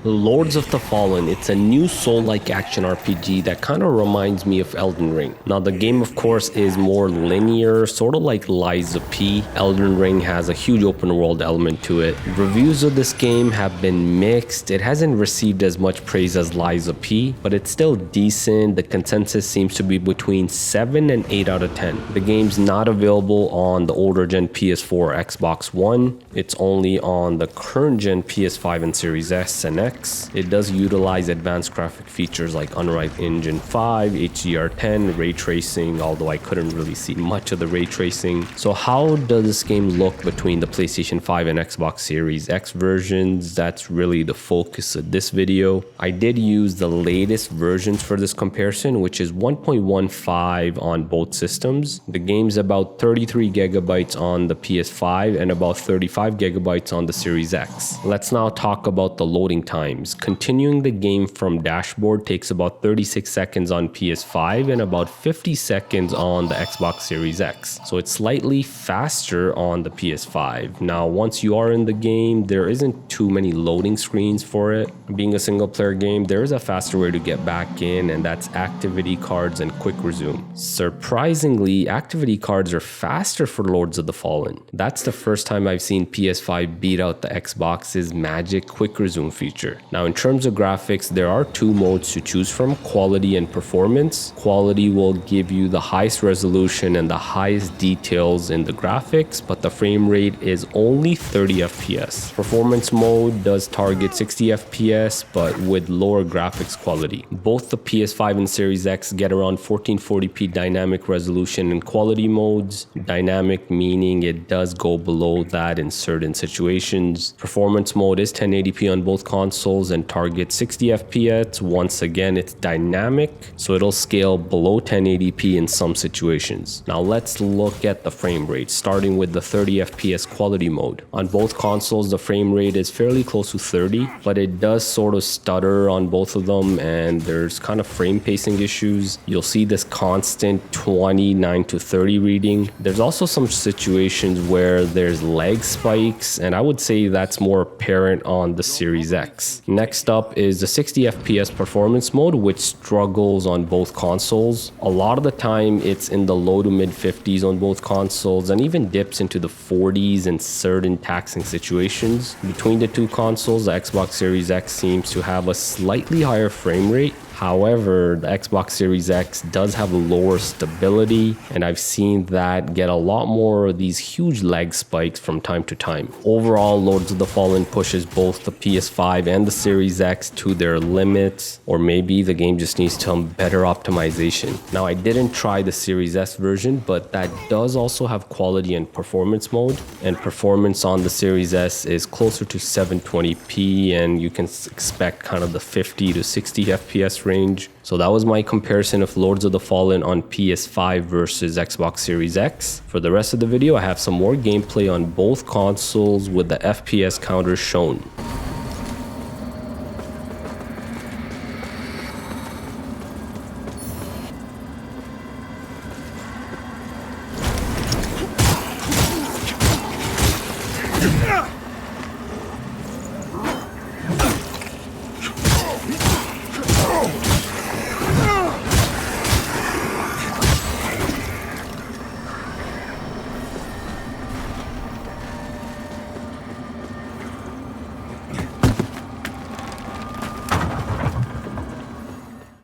Lords of the Fallen, it's a new soul-like action RPG that kind of reminds me of Elden Ring. Now the game of course is more linear, sort of like Lies of P. Elden Ring has a huge open world element to it. Reviews of this game have been mixed. It hasn't received as much praise as Lies of P, but it's still decent. The consensus seems to be between 7 and 8 out of 10. The game's not available on the older gen PS4 or Xbox One. It's only on the current gen PS5 and Series S and X. It does utilize advanced graphic features like Unreal Engine 5, HDR10, ray tracing, although I couldn't really see much of the ray tracing. So how does this game look between the PlayStation 5 and Xbox Series X versions? That's really the focus of this video. I did use the latest versions for this comparison, which is 1.15 on both systems. The game's about 33 gigabytes on the PS5 and about 35 gigabytes on the Series X. Let's now talk about the loading times. Continuing the game from dashboard takes about 36 seconds on PS5 and about 50 seconds on the Xbox Series X. So it's slightly faster on the PS5. Now, once you are in the game, there isn't too many loading screens for it. Being a single player game, there is a faster way to get back in, and that's activity cards and quick resume. Surprisingly, activity cards are faster for Lords of the Fallen. That's the first time I've seen PS5 beat out the Xbox's magic quick resume feature. Now, in terms of graphics, there are two modes to choose from: quality and performance. Quality will give you the highest resolution and the highest details in the graphics, but the frame rate is only 30 FPS. Performance mode does target 60 FPS, but with lower graphics quality. Both the PS5 and Series X get around 1440p dynamic resolution in quality modes. Dynamic meaning it does go below that in certain situations. Performance mode is 1080p on both consoles and target 60 FPS. Once again, it's dynamic, so it'll scale below 1080p in some situations. Now let's look at the frame rate, starting with the 30 FPS quality mode. On both consoles, the frame rate is fairly close to 30, but it does sort of stutter on both of them, and there's kind of frame pacing issues. You'll see this constant 29 to 30 reading. There's also some situations where there's lag spikes, and I would say that's more apparent on the Series X. Next up is the 60 FPS performance mode, which struggles on both consoles. A lot of the time it's in the low to mid 50s on both consoles and even dips into the 40s in certain taxing situations. Between the two consoles, the Xbox Series X seems to have a slightly higher frame rate. However, the Xbox Series X does have lower stability, and I've seen that get a lot more of these huge lag spikes from time to time. Overall, Lords of the Fallen pushes both the PS5 and the Series X to their limits, or maybe the game just needs some better optimization. Now, I didn't try the Series S version, but that does also have quality and performance mode, and performance on the Series S is closer to 720p, and you can expect kind of the 50 to 60 FPS range. So that was my comparison of Lords of the Fallen on PS5 versus Xbox Series X. For the rest of the video, I have some more gameplay on both consoles with the FPS counters shown.